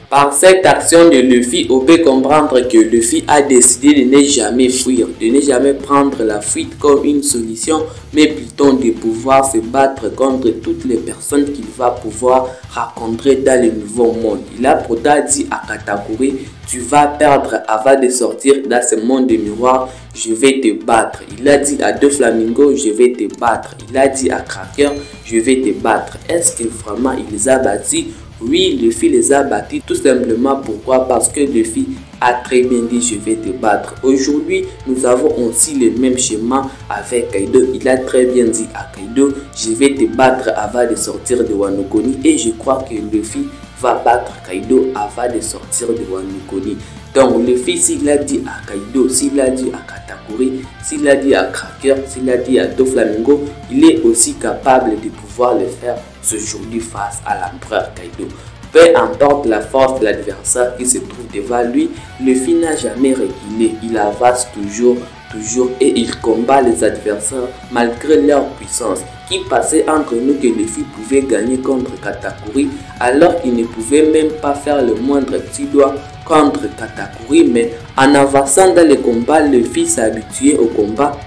Par cette action de Luffy, on peut comprendre que Luffy a décidé de ne jamais fuir, de ne jamais prendre la fuite comme une solution, mais plutôt de pouvoir se battre contre toutes les personnes qu'il va pouvoir rencontrer dans le nouveau monde. Il a pourtant dit à Katakuri, tu vas perdre avant de sortir dans ce monde de miroir, je vais te battre. Il a dit à Doflamingo, je vais te battre. Il a dit à Cracker, je vais te battre. Est-ce que vraiment il les a battus? Oui, Luffy les a battus tout simplement. Pourquoi? Parce que Luffy a très bien dit je vais te battre. Aujourd'hui, nous avons aussi le même schéma avec Kaido. Il a très bien dit à Kaido je vais te battre avant de sortir de Wano Kuni. Et je crois que Luffy va battre Kaido avant de sortir de Wano Kuni. Donc Luffy, s'il a dit à Kaido, s'il a dit à Katakuri, s'il a dit à Cracker, s'il a dit à Doflamingo, il est aussi capable de pouvoir le faire aujourd'hui face à l'empereur Kaido. Peu importe la force de l'adversaire qui se trouve devant lui, Luffy n'a jamais reculé. Il avance toujours et il combat les adversaires malgré leur puissance. Qui passait entre nous que Luffy pouvait gagner contre Katakuri alors qu'il ne pouvait même pas faire le moindre petit doigt contre Katakuri, mais en avançant dans le combat, Luffy s'est habitué au combat.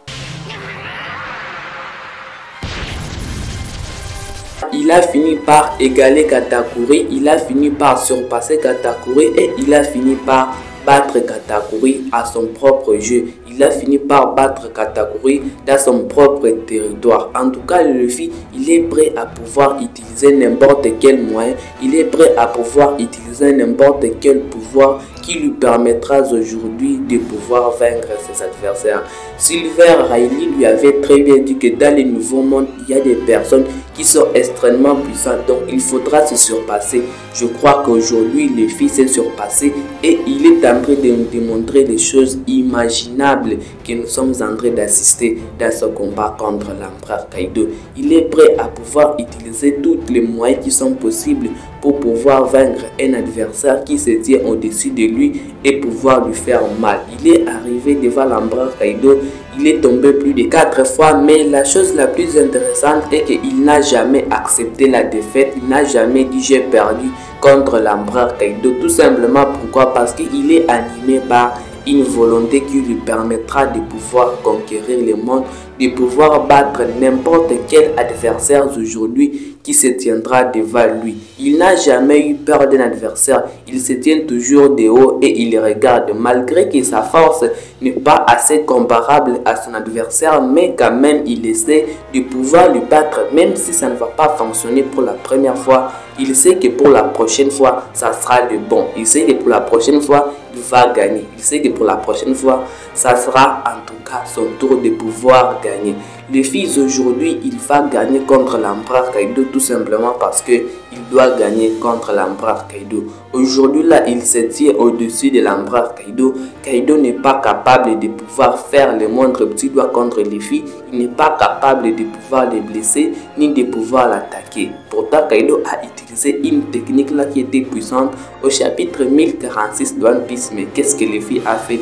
Il a fini par égaler Katakuri, il a fini par surpasser Katakuri et il a fini par battre Katakuri à son propre jeu. Il a fini par battre Katakuri dans son propre territoire. En tout cas, Luffy, il est prêt à pouvoir utiliser n'importe quel moyen. Il est prêt à pouvoir utiliser n'importe quel pouvoir qui lui permettra aujourd'hui de pouvoir vaincre ses adversaires. Silver Riley lui avait très bien dit que dans les nouveaux mondes, il y a des personnes qui sont extrêmement puissantes, donc il faudra se surpasser. Je crois qu'aujourd'hui, Luffy s'est surpassé et il est en train de nous démontrer des choses imaginables que nous sommes en train d'assister dans ce combat contre l'empereur Kaido. Il est prêt à pouvoir utiliser tous les moyens qui sont possibles pour pouvoir vaincre un adversaire qui se tient au-dessus de lui et pouvoir lui faire mal. Il est arrivé devant l'empereur Kaido, il est tombé plus de 4 fois, mais la chose la plus intéressante est qu'il n'a jamais accepté la défaite, il n'a jamais dit j'ai perdu contre l'empereur Kaido. Tout simplement pourquoi? Parce qu'il est animé par une volonté qui lui permettra de pouvoir conquérir le monde, de pouvoir battre n'importe quel adversaire aujourd'hui qui se tiendra devant lui. Il n'a jamais eu peur d'un adversaire, il se tient toujours de haut et il regarde, malgré que sa force n'est pas assez comparable à son adversaire, mais quand même il essaie de pouvoir lui battre, même si ça ne va pas fonctionner pour la première fois. Il sait que pour la prochaine fois, ça sera le bon. Il sait que pour la prochaine fois, il va gagner. Il sait que pour la prochaine fois, ça sera en tout cas son tour de pouvoir gagner. Luffy aujourd'hui, il va gagner contre l'empereur Kaido tout simplement parce que il doit gagner contre l'empereur Kaido. Aujourd'hui là, il se tient au-dessus de l'empereur Kaido. Kaido n'est pas capable de pouvoir faire le moindre petit doigt contre Luffy. Il n'est pas capable de pouvoir le blesser ni de pouvoir l'attaquer. Pourtant, Kaido a utilisé une technique là qui était puissante au chapitre 1046 de One Piece. Mais qu'est-ce que Luffy a fait?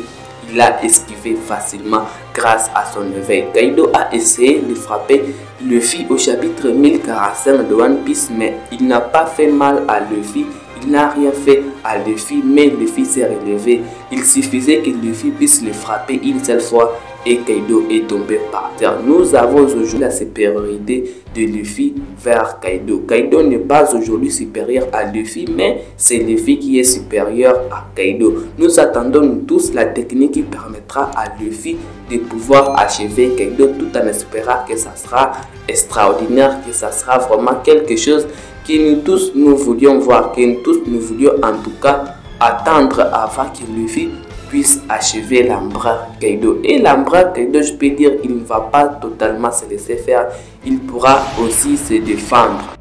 Il a esquivé facilement grâce à son éveil. Kaido a essayé de frapper Luffy au chapitre 1045 de One Piece, mais il n'a pas fait mal à Luffy. Il n'a rien fait à Luffy, mais Luffy s'est relevé. Il suffisait que Luffy puisse le frapper une seule fois et Kaido est tombé par terre. Nous avons aujourd'hui la supériorité de Luffy vers Kaido. Kaido n'est pas aujourd'hui supérieur à Luffy, mais c'est Luffy qui est supérieur à Kaido. Nous attendons tous la technique qui permettra à Luffy de pouvoir achever Kaido tout en espérant que ça sera extraordinaire, que ça sera vraiment quelque chose que nous tous nous voulions voir, que nous tous nous voulions en tout cas attendre avant que Luffy puisse achever l'empereur Kaido. Et l'empereur Kaido, je peux dire, il ne va pas totalement se laisser faire. Il pourra aussi se défendre.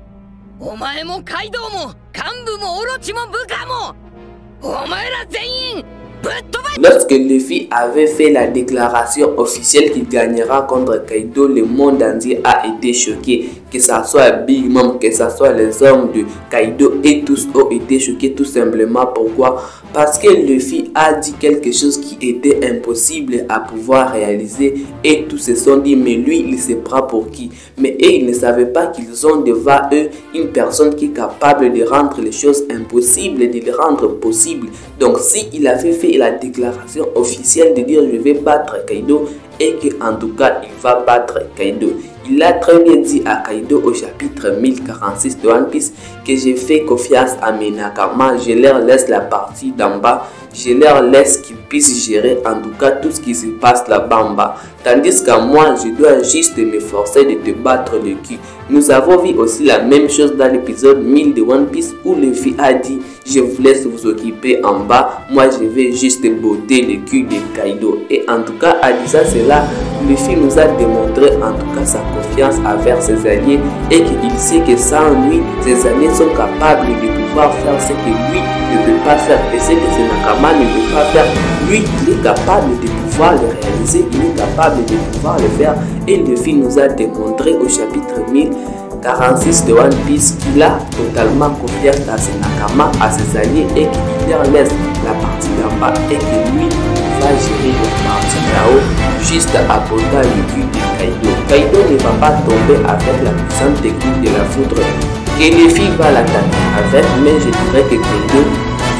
Lorsque Luffy avait fait la déclaration officielle qu'il gagnera contre Kaido, le monde entier a été choqué. Que ce soit Big Mom, que ce soit les hommes de Kaido, et tous ont été choqués tout simplement. Pourquoi? Parce que Luffy a dit quelque chose qui était impossible à pouvoir réaliser et tous se sont dit mais lui il se prend pour qui? Mais eux ils ne savaient pas qu'ils ont devant eux une personne qui est capable de rendre les choses impossibles, de les rendre possibles. Donc si il avait fait la déclaration officielle de dire je vais battre Kaido et qu'en tout cas il va battre Kaido, il a très bien dit à Kaido au chapitre 1046 de One Piece que j'ai fait confiance à mes Nakama, je leur laisse la partie d'en bas, je leur laisse qu'ils puissent gérer en tout cas tout ce qui se passe là-bas en bas. Tandis qu'à moi, je dois juste m'efforcer de te battre le cul. Nous avons vu aussi la même chose dans l'épisode 1000 de One Piece où Luffy a dit je vous laisse vous occuper en bas, moi je vais juste botter le cul de Kaido. Et en tout cas, à disant cela, Luffy nous a démontré en tout cas sa confiance envers ses alliés et qu'il sait que sans lui, ses alliés sont capables de pouvoir faire ce que lui ne peut pas faire et ce que ses Nakama ne peut pas faire. Lui, il est capable de pouvoir le réaliser, il est capable de pouvoir le faire et Luffy nous a démontré au chapitre 1046 de One Piece qu'il a totalement confiance à ses Nakama, à ses alliés et qu'il leur laisse la partie d'en bas et que lui va gérer la partie là-haut juste à porter le cul de Kaido. Kaido ne va pas tomber avec la puissante technique de la foudre que Luffy va l'attaquer avec, mais je dirais que Kaido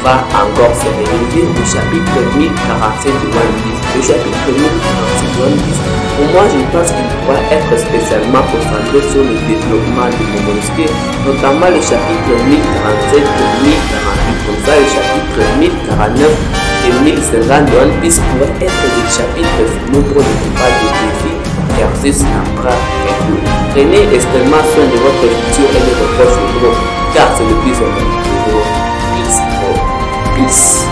va encore se réveiller au chapitre 1047 de One Piece. Le chapitre 1047 de One Piece, pour moi, je pense qu'il pourra être spécialement concentré sur le développement de Momonosuke, notamment le chapitre 1047 et 1048. Comme ça, le chapitre 1049 et 1050 de One Piece pourraient être des chapitres finaux pour le combat de Luffy versus Empereur Kaido. Prenez extrêmement soin de votre futur et de votre proche gros, car c'est le plus important. Peace.